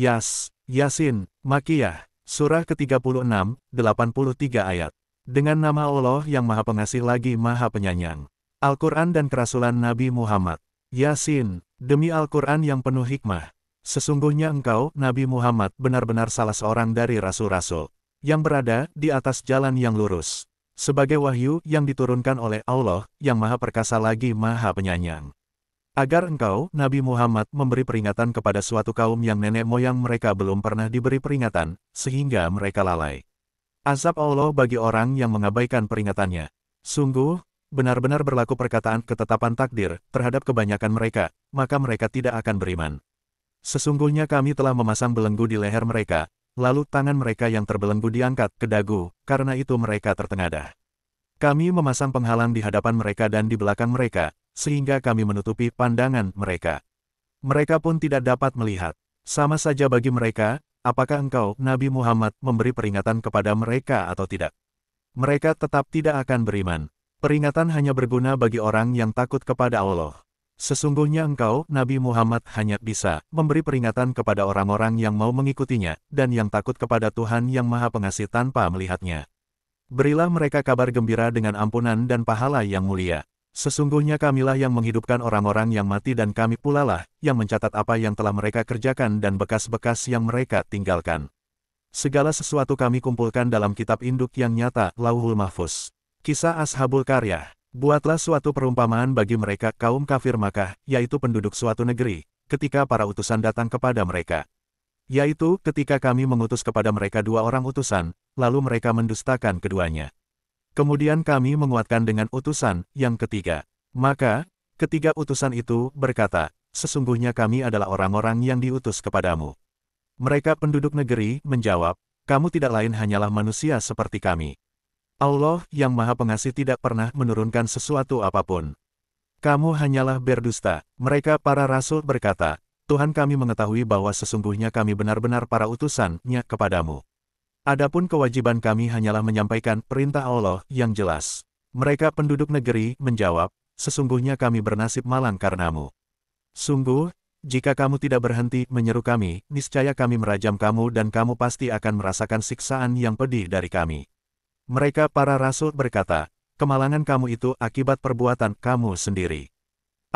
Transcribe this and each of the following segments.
Yasin, Makiyah, Surah ke-36, 83 ayat. Dengan nama Allah yang Maha Pengasih lagi Maha Penyayang. Al-Quran dan Kerasulan Nabi Muhammad. Yasin, demi Al-Quran yang penuh hikmah. Sesungguhnya engkau, Nabi Muhammad, benar-benar salah seorang dari rasul-rasul yang berada di atas jalan yang lurus, sebagai wahyu yang diturunkan oleh Allah, yang Maha Perkasa lagi Maha Penyayang. Agar engkau, Nabi Muhammad, memberi peringatan kepada suatu kaum yang nenek moyang mereka belum pernah diberi peringatan, sehingga mereka lalai. Azab Allah bagi orang yang mengabaikan peringatannya. Sungguh, benar-benar berlaku perkataan ketetapan takdir terhadap kebanyakan mereka, maka mereka tidak akan beriman. Sesungguhnya kami telah memasang belenggu di leher mereka, lalu tangan mereka yang terbelenggu diangkat ke dagu, karena itu mereka tertengadah. Kami memasang penghalang di hadapan mereka dan di belakang mereka, sehingga kami menutupi pandangan mereka. Mereka pun tidak dapat melihat. Sama saja bagi mereka, apakah engkau, Nabi Muhammad, memberi peringatan kepada mereka atau tidak? Mereka tetap tidak akan beriman. Peringatan hanya berguna bagi orang yang takut kepada Allah. Sesungguhnya engkau, Nabi Muhammad, hanya bisa memberi peringatan kepada orang-orang yang mau mengikutinya, dan yang takut kepada Tuhan yang Maha Pengasih tanpa melihatnya. Berilah mereka kabar gembira dengan ampunan dan pahala yang mulia. Sesungguhnya kamilah yang menghidupkan orang-orang yang mati dan kami pula lah yang mencatat apa yang telah mereka kerjakan dan bekas-bekas yang mereka tinggalkan. Segala sesuatu kami kumpulkan dalam kitab induk yang nyata, Lauhul Mahfuz. Kisah Ashabul Qaryah. Buatlah suatu perumpamaan bagi mereka kaum kafir Makkah, yaitu penduduk suatu negeri, ketika para utusan datang kepada mereka. Yaitu ketika kami mengutus kepada mereka 2 orang utusan, lalu mereka mendustakan keduanya. Kemudian kami menguatkan dengan utusan yang ketiga. Maka, ketiga utusan itu berkata, sesungguhnya kami adalah orang-orang yang diutus kepadamu. Mereka penduduk negeri menjawab, kamu tidak lain hanyalah manusia seperti kami. Allah yang Maha Pengasih tidak pernah menurunkan sesuatu apapun. Kamu hanyalah berdusta. Mereka para rasul berkata, Tuhan kami mengetahui bahwa sesungguhnya kami benar-benar para utusan-Nya kepadamu. Adapun kewajiban kami hanyalah menyampaikan perintah Allah yang jelas. Mereka penduduk negeri menjawab, sesungguhnya kami bernasib malang karenamu. Sungguh, jika kamu tidak berhenti menyeru kami, niscaya kami merajam kamu dan kamu pasti akan merasakan siksaan yang pedih dari kami. Mereka para rasul berkata, kemalangan kamu itu akibat perbuatan kamu sendiri.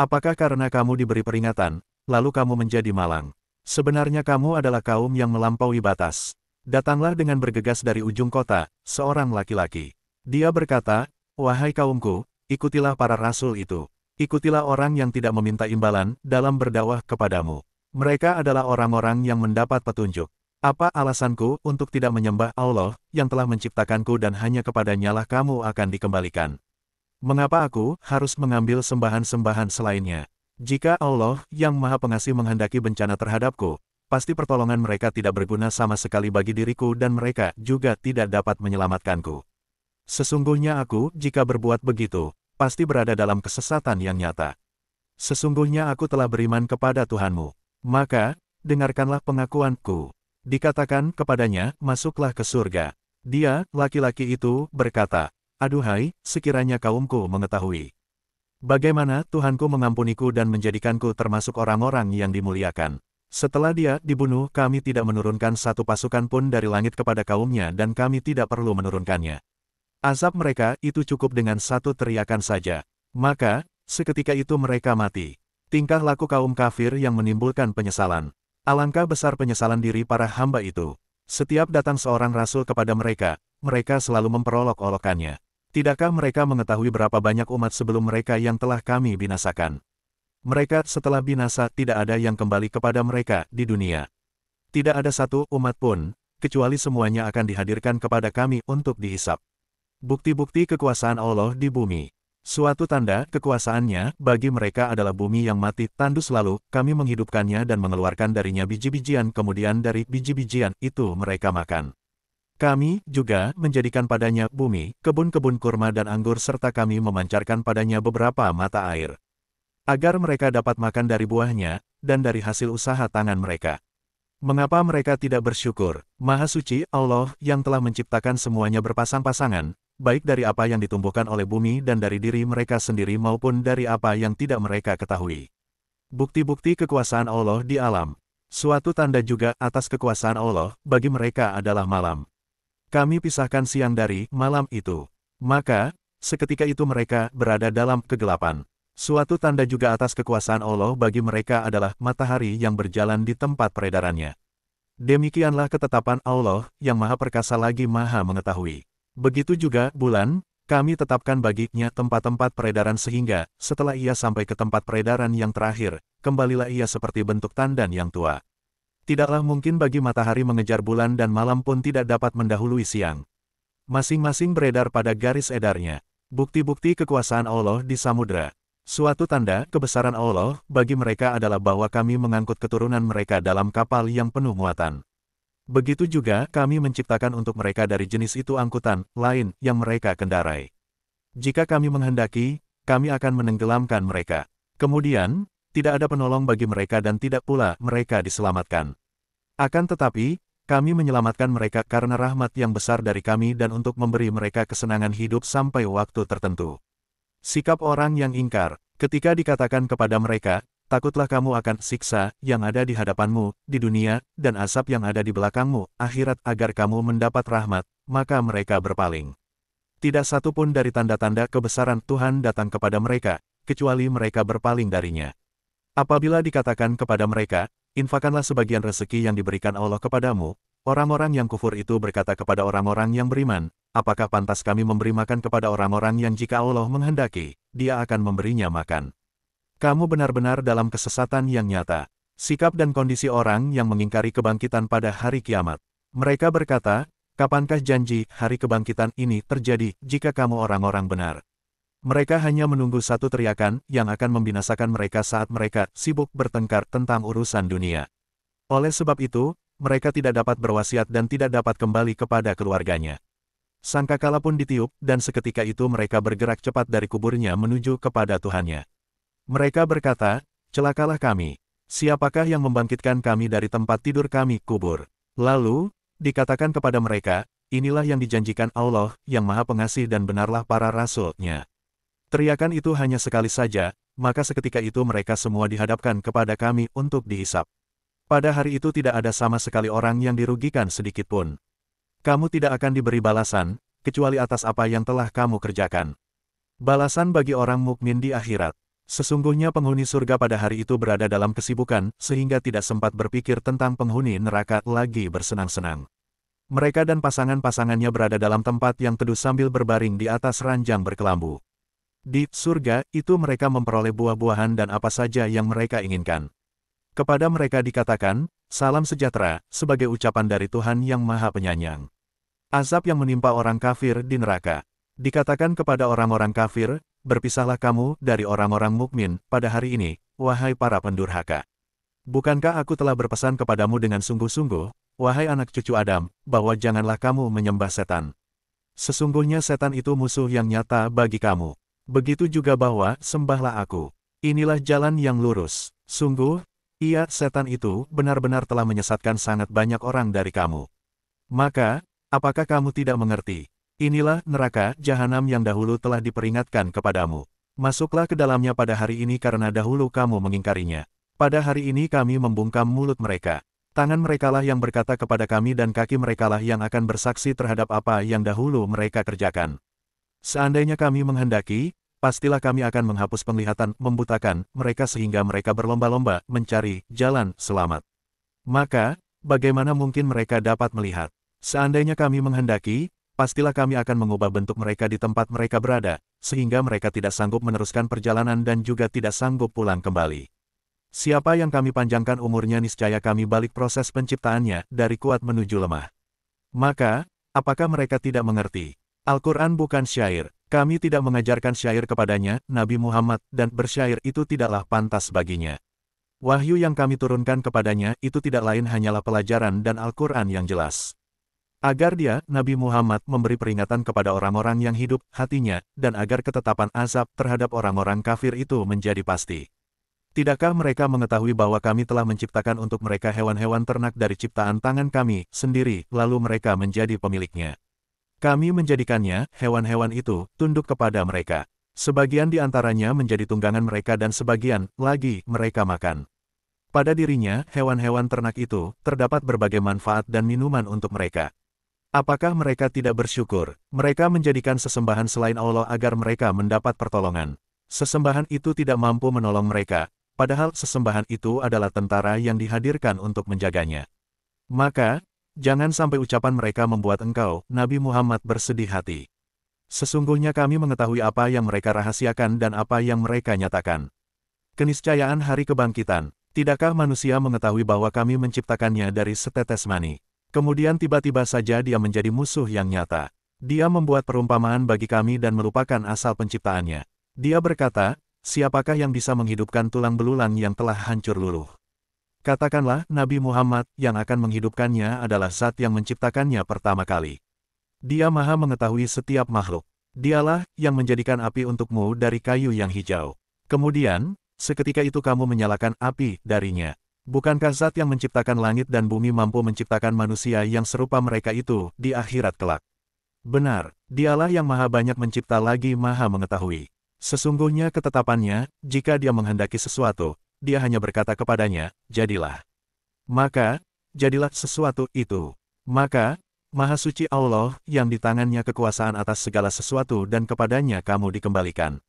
Apakah karena kamu diberi peringatan, lalu kamu menjadi malang? Sebenarnya kamu adalah kaum yang melampaui batas. Datanglah dengan bergegas dari ujung kota, seorang laki-laki. Dia berkata, wahai kaumku, ikutilah para rasul itu. Ikutilah orang yang tidak meminta imbalan dalam berdakwah kepadamu. Mereka adalah orang-orang yang mendapat petunjuk. Apa alasanku untuk tidak menyembah Allah yang telah menciptakanku dan hanya kepadanya lah kamu akan dikembalikan? Mengapa aku harus mengambil sembahan-sembahan selainnya? Jika Allah yang Maha Pengasih menghendaki bencana terhadapku, pasti pertolongan mereka tidak berguna sama sekali bagi diriku dan mereka juga tidak dapat menyelamatkanku. Sesungguhnya aku, jika berbuat begitu, pasti berada dalam kesesatan yang nyata. Sesungguhnya aku telah beriman kepada Tuhanmu. Maka, dengarkanlah pengakuanku. Dikatakan kepadanya, masuklah ke surga. Dia, laki-laki itu, berkata, aduhai, sekiranya kaumku mengetahui. Bagaimana Tuhanku mengampuniku dan menjadikanku termasuk orang-orang yang dimuliakan. Setelah dia dibunuh, kami tidak menurunkan satu pasukan pun dari langit kepada kaumnya dan kami tidak perlu menurunkannya. Azab mereka itu cukup dengan satu teriakan saja. Maka, seketika itu mereka mati. Tingkah laku kaum kafir yang menimbulkan penyesalan. Alangkah besar penyesalan diri para hamba itu. Setiap datang seorang rasul kepada mereka, mereka selalu memperolok-olokannya. Tidakkah mereka mengetahui berapa banyak umat sebelum mereka yang telah kami binasakan? Mereka setelah binasa tidak ada yang kembali kepada mereka di dunia. Tidak ada satu umat pun, kecuali semuanya akan dihadirkan kepada kami untuk dihisap. Bukti-bukti kekuasaan Allah di bumi. Suatu tanda kekuasaannya bagi mereka adalah bumi yang mati tandus lalu kami menghidupkannya dan mengeluarkan darinya biji-bijian kemudian dari biji-bijian itu mereka makan. Kami juga menjadikan padanya bumi, kebun-kebun kurma dan anggur serta kami memancarkan padanya beberapa mata air. Agar mereka dapat makan dari buahnya, dan dari hasil usaha tangan mereka. Mengapa mereka tidak bersyukur? Maha suci Allah yang telah menciptakan semuanya berpasang-pasangan, baik dari apa yang ditumbuhkan oleh bumi dan dari diri mereka sendiri maupun dari apa yang tidak mereka ketahui. Bukti-bukti kekuasaan Allah di alam. Suatu tanda juga atas kekuasaan Allah bagi mereka adalah malam. Kami pisahkan siang dari malam itu. Maka, seketika itu mereka berada dalam kegelapan. Suatu tanda juga atas kekuasaan Allah bagi mereka adalah matahari yang berjalan di tempat peredarannya. Demikianlah ketetapan Allah yang Maha Perkasa lagi Maha Mengetahui. Begitu juga bulan, kami tetapkan baginya tempat-tempat peredaran sehingga, setelah ia sampai ke tempat peredaran yang terakhir, kembalilah ia seperti bentuk tandan yang tua. Tidaklah mungkin bagi matahari mengejar bulan dan malam pun tidak dapat mendahului siang. Masing-masing beredar pada garis edarnya. Bukti-bukti kekuasaan Allah di samudera. Suatu tanda kebesaran Allah bagi mereka adalah bahwa kami mengangkut keturunan mereka dalam kapal yang penuh muatan. Begitu juga kami menciptakan untuk mereka dari jenis itu angkutan lain yang mereka kendarai. Jika kami menghendaki, kami akan menenggelamkan mereka. Kemudian, tidak ada penolong bagi mereka dan tidak pula mereka diselamatkan. Akan tetapi, kami menyelamatkan mereka karena rahmat yang besar dari kami dan untuk memberi mereka kesenangan hidup sampai waktu tertentu. Sikap orang yang ingkar, ketika dikatakan kepada mereka, takutlah kamu akan siksa yang ada di hadapanmu, di dunia, dan azab yang ada di belakangmu, akhirat agar kamu mendapat rahmat, maka mereka berpaling. Tidak satu pun dari tanda-tanda kebesaran Tuhan datang kepada mereka, kecuali mereka berpaling darinya. Apabila dikatakan kepada mereka, infakkanlah sebagian rezeki yang diberikan Allah kepadamu, orang-orang yang kufur itu berkata kepada orang-orang yang beriman, apakah pantas kami memberi makan kepada orang-orang yang jika Allah menghendaki, Dia akan memberinya makan? Kamu benar-benar dalam kesesatan yang nyata. Sikap dan kondisi orang yang mengingkari kebangkitan pada hari kiamat. Mereka berkata, kapankah janji hari kebangkitan ini terjadi jika kamu orang-orang benar? Mereka hanya menunggu satu teriakan yang akan membinasakan mereka saat mereka sibuk bertengkar tentang urusan dunia. Oleh sebab itu, mereka tidak dapat berwasiat dan tidak dapat kembali kepada keluarganya. Sangkakala pun ditiup, dan seketika itu mereka bergerak cepat dari kuburnya menuju kepada Tuhannya. Mereka berkata, celakalah kami. Siapakah yang membangkitkan kami dari tempat tidur kami, kubur? Lalu, dikatakan kepada mereka, inilah yang dijanjikan Allah, yang Maha Pengasih dan benarlah para rasul-Nya. Teriakan itu hanya sekali saja, maka seketika itu mereka semua dihadapkan kepada kami untuk dihisap. Pada hari itu tidak ada sama sekali orang yang dirugikan sedikitpun. Kamu tidak akan diberi balasan, kecuali atas apa yang telah kamu kerjakan. Balasan bagi orang mukmin di akhirat. Sesungguhnya penghuni surga pada hari itu berada dalam kesibukan, sehingga tidak sempat berpikir tentang penghuni neraka lagi bersenang-senang. Mereka dan pasangan-pasangannya berada dalam tempat yang teduh sambil berbaring di atas ranjang berkelambu. Di surga itu mereka memperoleh buah-buahan dan apa saja yang mereka inginkan. Kepada mereka dikatakan, salam sejahtera, sebagai ucapan dari Tuhan yang Maha Penyayang. Azab yang menimpa orang kafir di neraka. Dikatakan kepada orang-orang kafir, berpisahlah kamu dari orang-orang mukmin pada hari ini, wahai para pendurhaka. Bukankah aku telah berpesan kepadamu dengan sungguh-sungguh, wahai anak cucu Adam, bahwa janganlah kamu menyembah setan. Sesungguhnya setan itu musuh yang nyata bagi kamu. Begitu juga bahwa, sembahlah aku. Inilah jalan yang lurus. Sungguh, ia, setan itu, benar-benar telah menyesatkan sangat banyak orang dari kamu. Maka, apakah kamu tidak mengerti? Inilah neraka jahanam yang dahulu telah diperingatkan kepadamu. Masuklah ke dalamnya pada hari ini karena dahulu kamu mengingkarinya. Pada hari ini kami membungkam mulut mereka. Tangan merekalah yang berkata kepada kami dan kaki merekalah yang akan bersaksi terhadap apa yang dahulu mereka kerjakan. Seandainya kami menghendaki, pastilah kami akan menghapus penglihatan, membutakan mereka sehingga mereka berlomba-lomba mencari jalan selamat. Maka, bagaimana mungkin mereka dapat melihat? Seandainya kami menghendaki, pastilah kami akan mengubah bentuk mereka di tempat mereka berada, sehingga mereka tidak sanggup meneruskan perjalanan dan juga tidak sanggup pulang kembali. Siapa yang kami panjangkan umurnya niscaya kami balik proses penciptaannya dari kuat menuju lemah. Maka, apakah mereka tidak mengerti? Al-Quran bukan syair, kami tidak mengajarkan syair kepadanya, Nabi Muhammad, dan bersyair itu tidaklah pantas baginya. Wahyu yang kami turunkan kepadanya itu tidak lain hanyalah pelajaran dan Al-Quran yang jelas. Agar dia, Nabi Muhammad, memberi peringatan kepada orang-orang yang hidup hatinya, dan agar ketetapan azab terhadap orang-orang kafir itu menjadi pasti. Tidakkah mereka mengetahui bahwa kami telah menciptakan untuk mereka hewan-hewan ternak dari ciptaan tangan kami sendiri, lalu mereka menjadi pemiliknya. Kami menjadikannya, hewan-hewan itu, tunduk kepada mereka. Sebagian di antaranya menjadi tunggangan mereka dan sebagian lagi mereka makan. Pada dirinya, hewan-hewan ternak itu, terdapat berbagai manfaat dan minuman untuk mereka. Apakah mereka tidak bersyukur? Mereka menjadikan sesembahan selain Allah agar mereka mendapat pertolongan. Sesembahan itu tidak mampu menolong mereka, padahal sesembahan itu adalah tentara yang dihadirkan untuk menjaganya. Maka, jangan sampai ucapan mereka membuat engkau, Nabi Muhammad, bersedih hati. Sesungguhnya kami mengetahui apa yang mereka rahasiakan dan apa yang mereka nyatakan. Keniscayaan hari kebangkitan. Tidakkah manusia mengetahui bahwa kami menciptakannya dari setetes mani? Kemudian tiba-tiba saja dia menjadi musuh yang nyata. Dia membuat perumpamaan bagi kami dan melupakan asal penciptaannya. Dia berkata, siapakah yang bisa menghidupkan tulang belulang yang telah hancur luluh? Katakanlah, Nabi Muhammad, yang akan menghidupkannya adalah Zat yang menciptakannya pertama kali. Dia maha mengetahui setiap makhluk. Dialah yang menjadikan api untukmu dari kayu yang hijau. Kemudian, seketika itu kamu menyalakan api darinya. Bukankah Zat yang menciptakan langit dan bumi mampu menciptakan manusia yang serupa mereka itu di akhirat kelak? Benar, dialah yang maha banyak mencipta lagi maha mengetahui. Sesungguhnya ketetapannya, jika dia menghendaki sesuatu, dia hanya berkata kepadanya, jadilah. Maka, jadilah sesuatu itu. Maka, maha suci Allah yang di tangannya kekuasaan atas segala sesuatu dan kepadanya kamu dikembalikan.